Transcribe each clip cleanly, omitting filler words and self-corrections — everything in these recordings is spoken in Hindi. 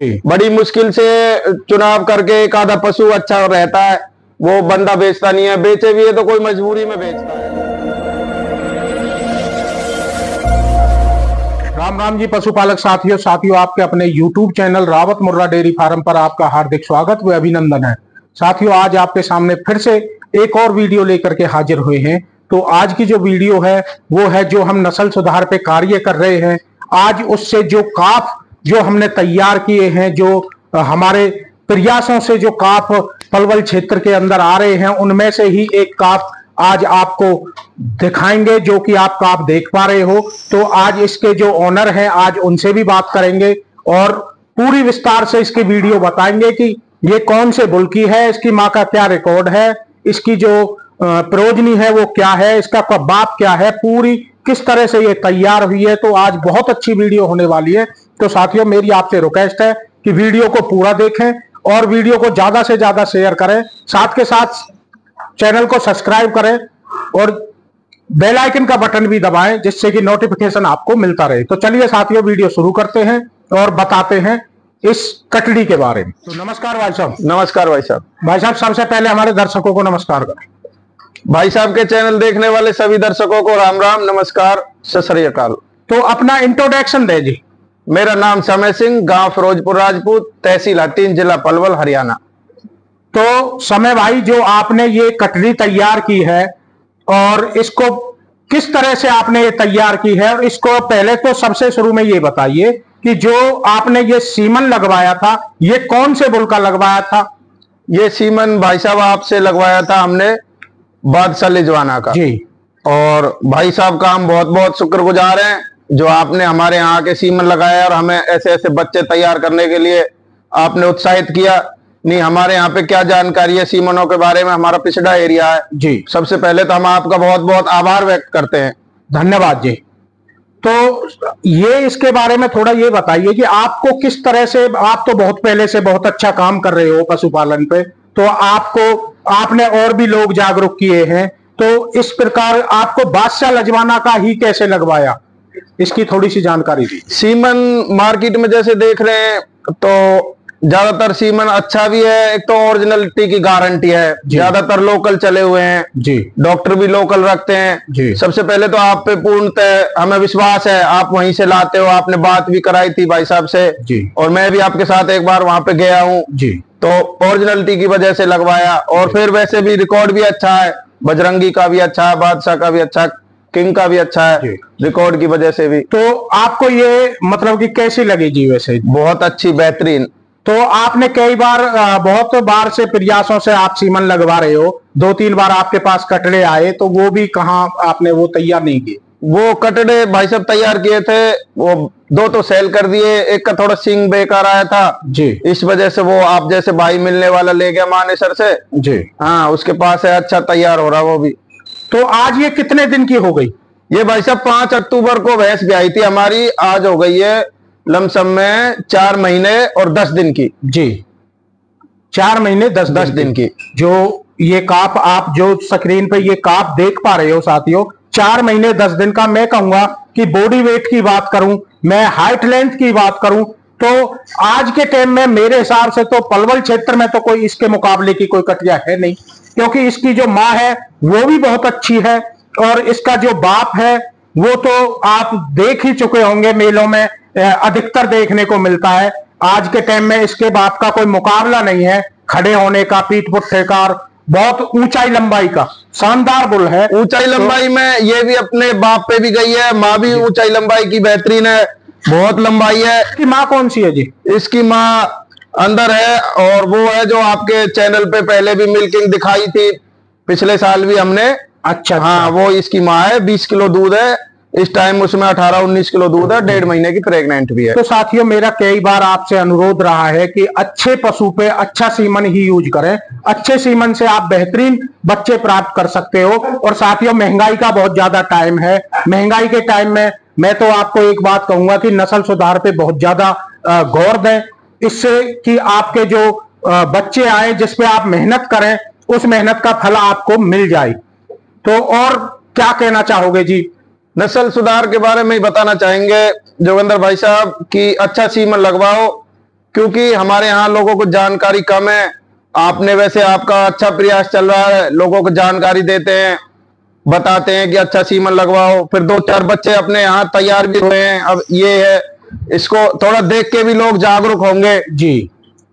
जी। बड़ी मुश्किल से चुनाव करके एक आधा पशु अच्छा रहता है, वो बंदा बेचता नहीं है, बेचे भी है तो कोई मजबूरी में बेचता है। राम राम जी पशुपालक साथियों आपके अपने YouTube चैनल रावत मुर्रा डेयरी फार्म पर आपका हार्दिक स्वागत व अभिनंदन है। साथियों, आज आपके सामने फिर से एक और वीडियो लेकर के हाजिर हुए हैं। तो आज की जो वीडियो है वो है जो हम नस्ल सुधार पे कार्य कर रहे हैं। आज उससे जो काफ जो हमने तैयार किए हैं, जो हमारे प्रयासों से जो काफ पलवल क्षेत्र के अंदर आ रहे हैं, उनमें से ही एक काफ आज आपको दिखाएंगे, जो कि आप देख पा रहे हो। तो आज इसके जो ओनर हैं, आज उनसे भी बात करेंगे और पूरी विस्तार से इसकी वीडियो बताएंगे कि ये कौन से बुल की है, इसकी माँ का क्या रिकॉर्ड है, इसकी जो प्रोजनी है वो क्या है, इसका बाप क्या है, पूरी किस तरह से ये तैयार हुई है। तो आज बहुत अच्छी वीडियो होने वाली है। तो साथियों, मेरी आपसे रिक्वेस्ट है कि वीडियो को पूरा देखें और वीडियो को ज्यादा से ज्यादा शेयर करें, साथ के साथ चैनल को सब्सक्राइब करें और बेल आइकन का बटन भी दबाएं, जिससे कि नोटिफिकेशन आपको मिलता रहे। तो चलिए साथियों, वीडियो शुरू करते हैं और बताते हैं इस कटड़ी के बारे में। तो नमस्कार भाई साहब। नमस्कार भाई साहब। भाई साहब, सबसे पहले हमारे दर्शकों को नमस्कार करें। भाई साहब के चैनल देखने वाले सभी दर्शकों को राम राम, नमस्कार, सत श्री अकाल। तो अपना इंट्रोडक्शन दे जी। मेरा नाम समय सिंह, गांव फिरोजपुर राजपूत, तहसील हटीन, जिला पलवल, हरियाणा। तो समय भाई, जो आपने ये कटड़ी तैयार की है और इसको किस तरह से आपने ये तैयार की है, और इसको पहले तो सबसे शुरू में ये बताइए कि जो आपने ये सीमन लगवाया था, ये कौन से बुल का लगवाया था? ये सीमन भाई साहब आपसे लगवाया था हमने बादशाह लिजवाना का जी। और भाई साहब का हम बहुत बहुत शुक्रगुजार हैं, जो आपने हमारे यहाँ के सीमन लगाया और हमें ऐसे ऐसे बच्चे तैयार करने के लिए आपने उत्साहित किया। नहीं, हमारे यहाँ पे क्या जानकारी है सीमनों के बारे में, हमारा पिछड़ा एरिया है जी। सबसे पहले तो हम आपका बहुत बहुत आभार व्यक्त करते हैं। धन्यवाद जी। तो ये इसके बारे में थोड़ा ये बताइए कि आपको किस तरह से, आप तो बहुत पहले से बहुत अच्छा काम कर रहे हो पशुपालन पे, तो आपने और भी लोग जागरूक किए हैं, तो इस प्रकार आपको बादशाह लजवाना का ही कैसे लगवाया, इसकी थोड़ी सी जानकारी दी। सीमन मार्केट में जैसे देख रहे हैं तो ज्यादातर सीमन अच्छा भी है, एक तो ओरिजिनलिटी की गारंटी है, ज्यादातर लोकल चले हुए हैं जी, डॉक्टर भी लोकल रखते हैं जी। सबसे पहले तो आप पे पूर्णतः हमें विश्वास है, आप वहीं से लाते हो, आपने बात भी कराई थी भाई साहब से जी, और मैं भी आपके साथ एक बार वहां पे गया हूँ जी। तो ओरिजिनलिटी की वजह से लगवाया। और फिर वैसे भी रिकॉर्ड भी अच्छा है, बजरंगी का भी अच्छा है, बादशाह का भी अच्छा है, किंग का भी अच्छा है, रिकॉर्ड की वजह से भी। तो आपको ये मतलब कि कैसी लगी जी? वैसे बहुत अच्छी, बेहतरीन। तो आपने कई बार, बहुत बार से प्रयासों से आप सीमन लगवा रहे हो, 2-3 बार आपके पास कटड़े आए, तो वो भी कहाँ आपने वो तैयार नहीं किए? वो कटड़े भाई साहब तैयार किए थे, वो 2 तो सेल कर दिए, एक का थोड़ा सिंग बेकार आया था जी, इस वजह से वो आप जैसे भाई मिलने वाला ले गया मानेसर से जी। हाँ, उसके पास है, अच्छा तैयार हो रहा वो भी। तो आज ये कितने दिन की हो गई? ये भाई साहब 5 अक्टूबर को भैंस ब्याई थी हमारी, आज हो गई है लमसम में 4 महीने और 10 दिन की। जी, 4 महीने 10 दिन की। जो ये काप आप जो स्क्रीन पे ये काप देख पा रहे हो साथियों, 4 महीने 10 दिन का। मैं कहूंगा कि बॉडी वेट की बात करूं, मैं हाइट लेंथ की बात करूं, तो आज के टाइम में मेरे हिसाब से तो पलवल क्षेत्र में तो कोई इसके मुकाबले की कोई कटिया है नहीं, क्योंकि इसकी जो माँ है वो भी बहुत अच्छी है और इसका जो बाप है वो तो आप देख ही चुके होंगे, मेलों में अधिकतर देखने को मिलता है। आज के टाइम में इसके बाप का कोई मुकाबला नहीं है, खड़े होने का, पीठ पुट्ठे का, बहुत ऊंचाई लंबाई का शानदार बुल है। ऊंचाई लंबाई में ये भी अपने बाप पे भी गई है, माँ भी ऊंचाई लंबाई की बेहतरीन है, बहुत लंबाई है। इसकी माँ कौन सी है जी? इसकी माँ अंदर है और वो है जो आपके चैनल पे पहले भी मिल्किंग दिखाई थी, पिछले साल भी हमने। अच्छा, हाँ, वो इसकी माँ है, 20 किलो दूध है इस टाइम, उसमें 18-19 किलो दूध है, 1.5 महीने की प्रेग्नेंट भी है। तो साथियों, मेरा कई बार आपसे अनुरोध रहा है कि अच्छे पशु पे अच्छा सीमन ही यूज करें, अच्छे सीमन से आप बेहतरीन बच्चे प्राप्त कर सकते हो। और साथियों, महंगाई का बहुत ज्यादा टाइम है, महंगाई के टाइम में मैं तो आपको एक बात कहूंगा कि नस्ल सुधार पे बहुत ज्यादा गौर दें, इससे कि आपके जो बच्चे आए, जिसपे आप मेहनत करें, उस मेहनत का फल आपको मिल जाए। तो और क्या कहना चाहोगे जी? नस्ल सुधार के बारे में ही बताना चाहेंगे जोगिंदर भाई साहब कि अच्छा सीमन लगवाओ, क्योंकि हमारे यहाँ लोगों को जानकारी कम है। आपने वैसे आपका अच्छा प्रयास चल रहा है, लोगों को जानकारी देते हैं, बताते हैं कि अच्छा सीमन लगवाओ, फिर 2-4 बच्चे अपने यहाँ तैयार भी हुए हैं। अब ये है, इसको थोड़ा देख के भी लोग जागरूक होंगे। जी,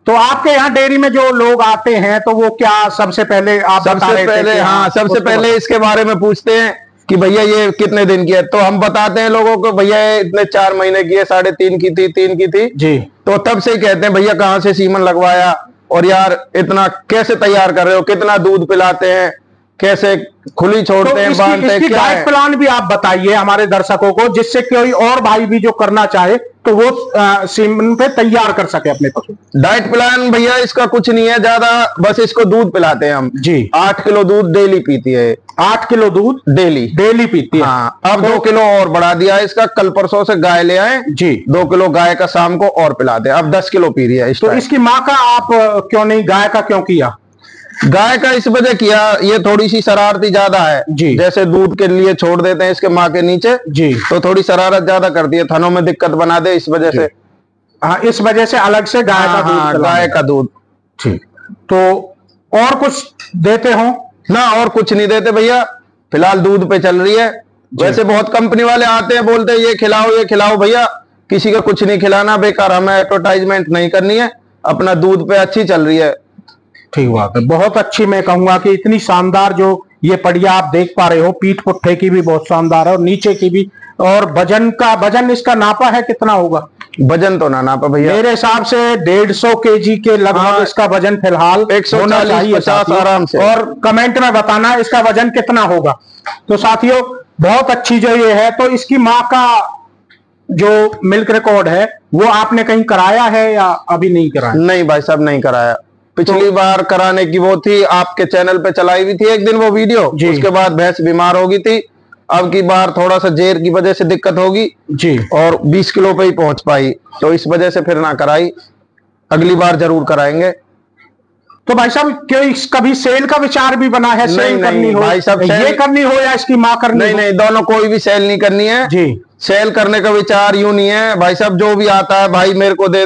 तो आपके यहाँ डेयरी में जो लोग आते हैं तो वो क्या सबसे पहले आप बता रहे थे? हाँ, सबसे पहले इसके बारे में पूछते हैं कि भैया ये कितने दिन की है, तो हम बताते हैं लोगों को भैया इतने 4 महीने की है, 3.5 की थी, 3 की थी जी। तो तब से ही कहते हैं भैया कहाँ से सीमन लगवाया, और यार इतना कैसे तैयार कर रहे हो, कितना दूध पिलाते हैं, कैसे खुली छोड़ते हैं, बांधते हैं, क्या डाइट प्लान भी आप बताइए हमारे दर्शकों को, जिससे कोई और भाई भी जो करना चाहे तो वो सीमन पे तैयार कर सके अपने पशु। डाइट प्लान भैया इसका कुछ नहीं है ज्यादा, बस इसको दूध पिलाते हैं हम जी। 8 किलो दूध डेली पीती है। 8 किलो दूध डेली पीती है। हाँ, अब 2 किलो और बढ़ा दिया है इसका, कल परसों से गाय ले आए जी, 2 किलो गाय का शाम को और पिलाते हैं, अब 10 किलो पी रही है। तो इसकी माँ का आप क्यों नहीं, गाय का क्यों किया? गाय का इस वजह किया, ये थोड़ी सी शरारती ज्यादा है जी। जैसे दूध के लिए छोड़ देते हैं इसके माँ के नीचे जी, तो थोड़ी शरारत ज्यादा करती है, थनों में दिक्कत बना दे, इस वजह से। हाँ, इस वजह से अलग से गाय का दूध, गाय का दूध। ठीक, तो और कुछ देते हो ना? और कुछ नहीं देते भैया, फिलहाल दूध पे चल रही है। वैसे बहुत कंपनी वाले आते हैं, बोलते हैं ये खिलाओ भैया, किसी का कुछ नहीं खिलाना, बेकार, हमें एडवर्टाइजमेंट नहीं करनी है, अपना दूध पे अच्छी चल रही है। ठीक बात है, बहुत अच्छी। मैं कहूंगा कि इतनी शानदार जो ये पड़िया आप देख पा रहे हो, पीठ पुट्ठे की भी बहुत शानदार है और नीचे की भी, और वजन इसका नापा है कितना होगा? वजन तो ना नापा भैया, मेरे हिसाब से 150 केजी के लगभग इसका वजन फिलहाल 140-150 आराम से। और कमेंट में बताना इसका वजन कितना होगा। तो साथियों बहुत अच्छी जो ये है, तो इसकी माँ का जो मिल्क रिकॉर्ड है वो आपने कहीं कराया है या अभी नहीं कराया? नहीं भाई साहब, नहीं कराया। पिछली बार कराने की वो थी, आपके चैनल पे चलाई हुई थी एक दिन वो वीडियो, उसके बाद भैंस बीमार हो गई थी। अब की बार थोड़ा सा जेर की वजह से दिक्कत होगी जी, और 20 किलो पे ही पहुंच पाई, तो इस वजह से फिर ना कराई, अगली बार जरूर कराएंगे। तो भाई साहब क्यों कभी सेल का विचार भी बना है? सेल करनी हो भाई साहब, ये करनी हो या इसकी माँ करनी हो? नहीं, दोनों, कोई भी सेल नहीं करनी है जी। सेल करने का विचार यूं नहीं है भाई साहब, जो भी आता है भाई मेरे को दे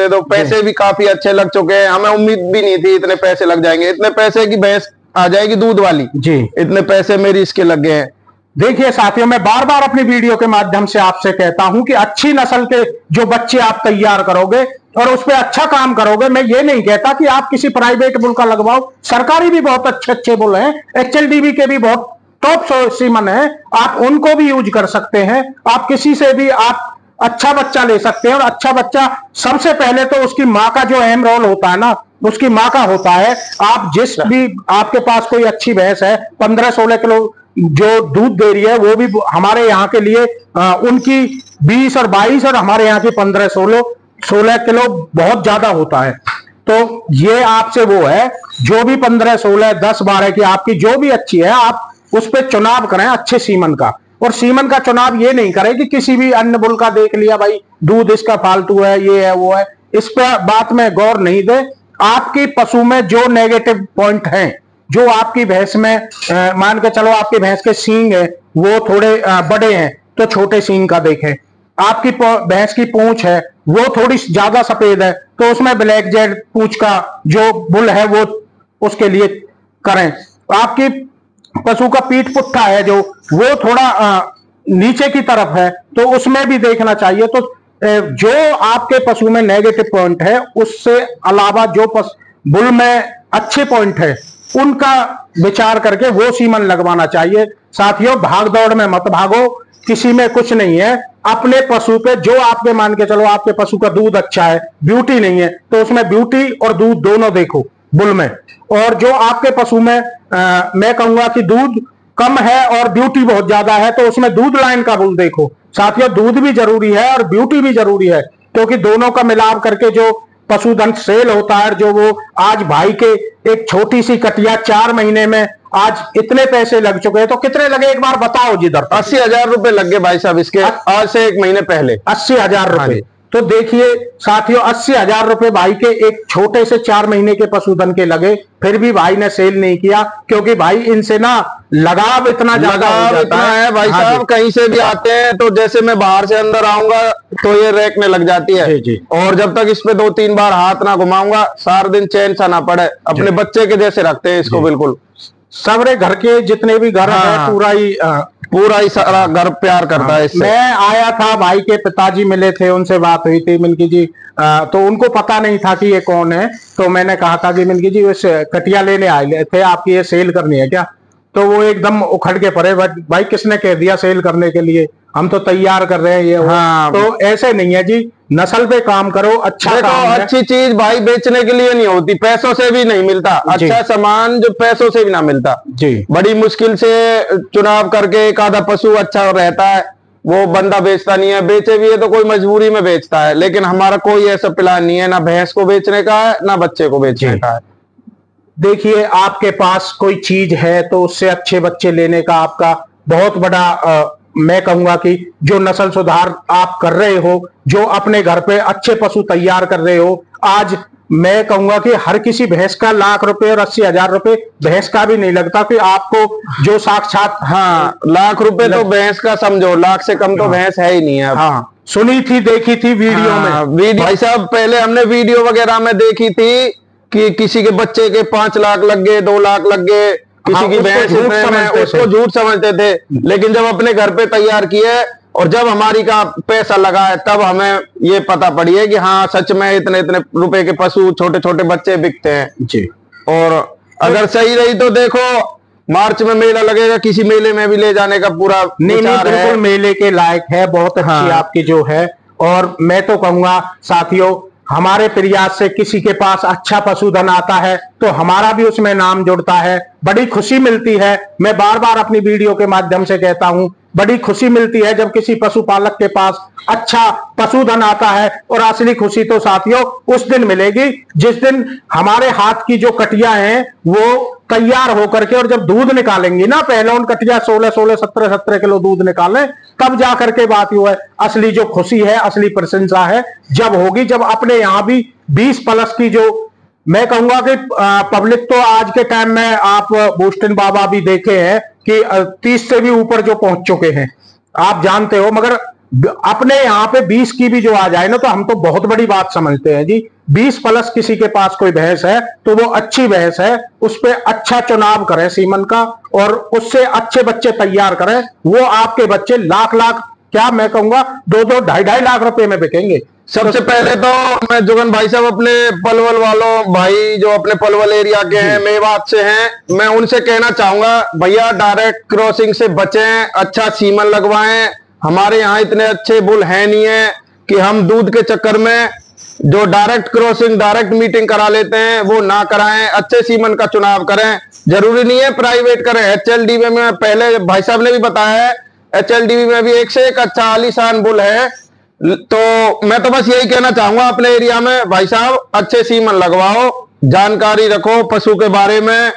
दो। पैसे भी काफी अच्छे लग चुके हैं, हमें उम्मीद भी नहीं थी इतने पैसे लग जाएंगे, इतने पैसे की भैंस आ जाएगी दूध वाली जी, इतने पैसे मेरी इसके लग गए हैं। देखिए साथियों, मैं बार बार अपनी वीडियो के माध्यम से आपसे कहता हूं कि अच्छी नस्ल के जो बच्चे आप तैयार करोगे और उस पर अच्छा काम करोगे, मैं ये नहीं कहता कि आप किसी प्राइवेट बुल का लगवाओ, सरकारी भी बहुत अच्छे बुल हैं, HLDB के भी बहुत टॉप सीमन है, आप उनको भी यूज कर सकते हैं। आप किसी से भी आप अच्छा बच्चा ले सकते हैं, और अच्छा बच्चा सबसे पहले तो उसकी माँ का जो अहम रोल होता है ना, उसकी माँ का होता है। आप जिस भी आपके पास कोई अच्छी भैंस है 15-16 किलो जो दूध दे रही है, वो भी हमारे यहाँ के लिए उनकी 20 और 22 और हमारे यहाँ की 15-16 किलो बहुत ज्यादा होता है। तो ये आपसे वो है, जो भी 15-16, 10-12 की आपकी जो भी अच्छी है, आप उस पर चुनाव करें अच्छे सीमन का। और सीमन का चुनाव ये नहीं करें कि किसी भी अन्य बुल का देख लिया, भाई दूध इसका फालतू है, ये है वो है, इस पर बात में गौर नहीं दे। आपकी पशु में जो नेगेटिव पॉइंट हैं, जो आपकी भैंस में मान के चलो आपकी भैंस के सींग है वो थोड़े बड़े हैं तो छोटे सींग का देखें, आपकी भैंस की पूंछ है वो थोड़ी ज्यादा सफेद है तो उसमें ब्लैक जेड पूंछ का जो बुल है वो उसके लिए करें। आपकी पशु का पीठ पुट्ठा है जो वो थोड़ा नीचे की तरफ है तो उसमें भी देखना चाहिए। तो जो आपके पशु में नेगेटिव पॉइंट है उससे अलावा जो बुल में अच्छे पॉइंट है उनका विचार करके वो सीमन लगवाना चाहिए। साथियों भाग दौड़ में मत भागो, किसी में कुछ नहीं है। अपने पशु पे जो आपके मान के चलो आपके पशु का दूध अच्छा है, ब्यूटी नहीं है, तो उसमें ब्यूटी और दूध दोनों देखो बुल में। और जो आपके पशु में मैं कहूंगा कि दूध कम है और ब्यूटी बहुत ज्यादा है तो उसमें दूध लाइन का बुल देखो। साथियों दूध भी जरूरी है और ब्यूटी भी जरूरी है, क्योंकि दोनों का मिलाप करके जो पशुधन सेल होता है, जो वो आज भाई के एक छोटी सी कटिया 4 महीने में आज इतने पैसे लग चुके हैं। तो कितने लगे एक बार बताओ जिधर? 80,000 रुपए लग गए भाई साहब इसके, आज से 1 महीने पहले 80,000 रुपए। तो देखिए साथियों 80,000 रुपए भाई के एक छोटे से 4 महीने के पशुधन के लगे, फिर भी भाई ने सेल नहीं किया, क्योंकि भाई इनसे ना लगाव इतना ज्यादा हो जाता है भाई साहब। कहीं से भी आते हैं तो जैसे मैं बाहर से अंदर आऊंगा तो ये रैक में लग जाती है जी। और जब तक इस पे 2-3 बार हाथ ना घुमाऊंगा, सारा दिन चैन सा ना पड़े, अपने बच्चे के जैसे रखते हैं इसको। बिल्कुल सबरे घर के जितने भी घर है पूरा ही सारा घर प्यार करता है इससे। मैं आया था, भाई के पिताजी मिले थे, उनसे बात हुई थी मिनकी जी, तो उनको पता नहीं था कि ये कौन है। तो मैंने कहा था कि मिनकी जी वैसे कटिया लेने आए थे, आपकी ये सेल करनी है क्या? तो वो एकदम उखड़ के पड़े, भाई किसने कह दिया सेल करने के लिए, हम तो तैयार कर रहे हैं ये। तो ऐसे नहीं है जी, नस्ल पे काम करो, अच्छा काम है। अच्छी चीज भाई बेचने के लिए नहीं होती, पैसों से भी नहीं मिलता। अच्छा सामान जो पैसों से भी ना मिलता जी, बड़ी मुश्किल से चुनाव करके एक आधा पशु अच्छा रहता है, वो बंदा बेचता नहीं है। बेचे भी है तो कोई मजबूरी में बेचता है, लेकिन हमारा कोई ऐसा प्लान नहीं है, ना भैंस को बेचने का है ना बच्चे को बेचने का है। देखिए, आपके पास कोई चीज है तो उससे अच्छे बच्चे लेने का आपका बहुत बड़ा मैं कहूंगा कि जो नस्ल सुधार आप कर रहे हो, जो अपने घर पे अच्छे पशु तैयार कर रहे हो, आज मैं कहूंगा कि हर किसी भैंस का लाख रुपए और 80,000 रुपए भैंस का भी नहीं लगता कि आपको जो साक्षात लाख रुपए तो भैंस का समझो, लाख से कम तो भैंस है ही नहीं है। सुनी थी, देखी थी वीडियो में। भाई साहब पहले हमने वीडियो वगैरह में देखी थी कि किसी के बच्चे के 5 लाख लग गए, 2 लाख लग गए, किसी की भैंस उसको झूठ समझते थे। लेकिन जब अपने घर पे तैयार किए और जब हमारी का पैसा लगा है, तब हमें ये पता पड़ी है कि हाँ सच में इतने इतने रुपए के पशु, छोटे छोटे बच्चे बिकते हैं जी। और अगर सही रही तो देखो मार्च में मेला लगेगा, किसी मेले में भी ले जाने का पूरा विचार है। मेले के लायक है, बहुत अच्छी आपकी जो है। और मैं तो कहूंगा साथियों, हमारे प्रयास से किसी के पास अच्छा पशुधन आता है तो हमारा भी उसमें नाम जुड़ता है, बड़ी खुशी मिलती है। मैं बार बार अपनी वीडियो के माध्यम से कहता हूं, बड़ी खुशी मिलती है जब किसी पशुपालक के पास अच्छा पशुधन आता है। और असली खुशी तो साथियों उस दिन मिलेगी जिस दिन हमारे हाथ की जो कटिया हैं वो तैयार होकर के, और जब दूध निकालेंगी ना, पहले उन कटिया 16-16, 17-17 किलो दूध निकालें, तब जाकर के बात हुआ है। असली जो खुशी है, असली प्रशंसा है जब होगी, जब अपने यहां भी 20 प्लस की जो मैं कहूंगा कि पब्लिक तो आज के टाइम में आप बूस्टन बाबा भी देखे हैं कि 30 से भी ऊपर जो पहुंच चुके हैं, आप जानते हो। मगर अपने यहाँ पे 20 की भी जो आ जाए ना, तो हम तो बहुत बड़ी बात समझते हैं जी। 20 प्लस किसी के पास कोई भैंस है तो वो अच्छी भैंस है, उस पर अच्छा चुनाव करें सीमन का, और उससे अच्छे बच्चे तैयार करें। वो आपके बच्चे लाख लाख, क्या मैं कहूंगा 2-2, 2.5 लाख रुपए में बिकेंगे। सबसे पहले तो मैं जुगन भाई साहब अपने पलवल वालों भाई जो अपने पलवल एरिया के हैं, मेवात से हैं, मैं उनसे कहना चाहूंगा भैया डायरेक्ट क्रॉसिंग से बचें, अच्छा सीमन लगवाएं। हमारे यहाँ इतने अच्छे बुल है नहीं है कि हम दूध के चक्कर में जो डायरेक्ट क्रॉसिंग, डायरेक्ट मीटिंग करा लेते हैं वो ना कराएं। अच्छे सीमन का चुनाव करें, जरूरी नहीं है प्राइवेट करें। HLDB में पहले भाई साहब ने भी बताया है, HLDB में भी एक से एक अच्छा आलीशान बुल है। तो मैं तो बस यही कहना चाहूंगा अपने एरिया में भाई साहब अच्छे सीमन लगवाओ, जानकारी रखो पशु के बारे में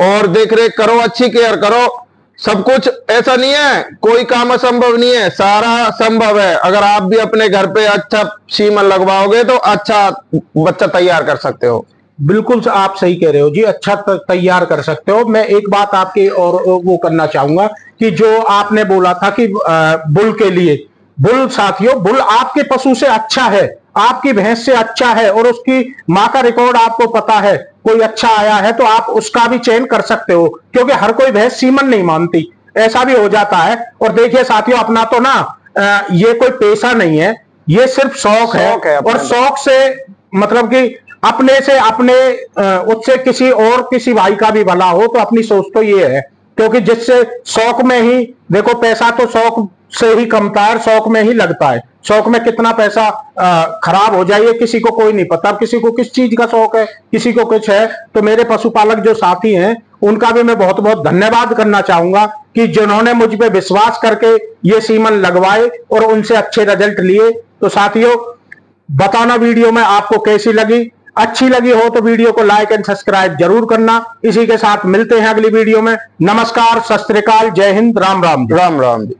और देख रेख करो, अच्छी केयर करो। सब कुछ ऐसा नहीं है, कोई काम असंभव नहीं है, सारा संभव है। अगर आप भी अपने घर पे अच्छा सीमन लगवाओगे तो अच्छा बच्चा तैयार कर सकते हो। बिल्कुल आप सही कह रहे हो जी, अच्छा तैयार कर सकते हो। मैं एक बात आपकी और वो करना चाहूंगा कि जो आपने बोला था कि बुल के लिए, बुल साथियों, बुल आपके पशु से अच्छा है, आपकी भैंस से अच्छा है, और उसकी माँ का रिकॉर्ड आपको पता है, कोई अच्छा आया है तो आप उसका भी चयन कर सकते हो, क्योंकि हर कोई भैंस सीमन नहीं मानती, ऐसा भी हो जाता है। और देखिए साथियों, अपना तो ना ये कोई पेशा नहीं है, ये सिर्फ शौक है। और शौक से मतलब कि अपने से अपने उससे किसी और किसी भाई का भी भला हो, तो अपनी सोच तो ये है। क्योंकि जिससे शौक में ही देखो, पैसा तो शौक से ही कमता है, शौक में ही लगता है। शौक में कितना पैसा खराब हो जाए किसी को कोई नहीं पता। किसी को किस चीज का शौक है, किसी को कुछ है। तो मेरे पशुपालक जो साथी हैं उनका भी मैं बहुत बहुत धन्यवाद करना चाहूंगा कि जिन्होंने मुझ पे विश्वास करके ये सीमन लगवाए और उनसे अच्छे रिजल्ट लिए। तो साथियों, बताना वीडियो में आपको कैसी लगी। अच्छी लगी हो तो वीडियो को लाइक एंड सब्सक्राइब जरूर करना। इसी के साथ मिलते हैं अगली वीडियो में। नमस्कार, सत श्री अकाल, जय हिंद, राम राम। राम राम जी।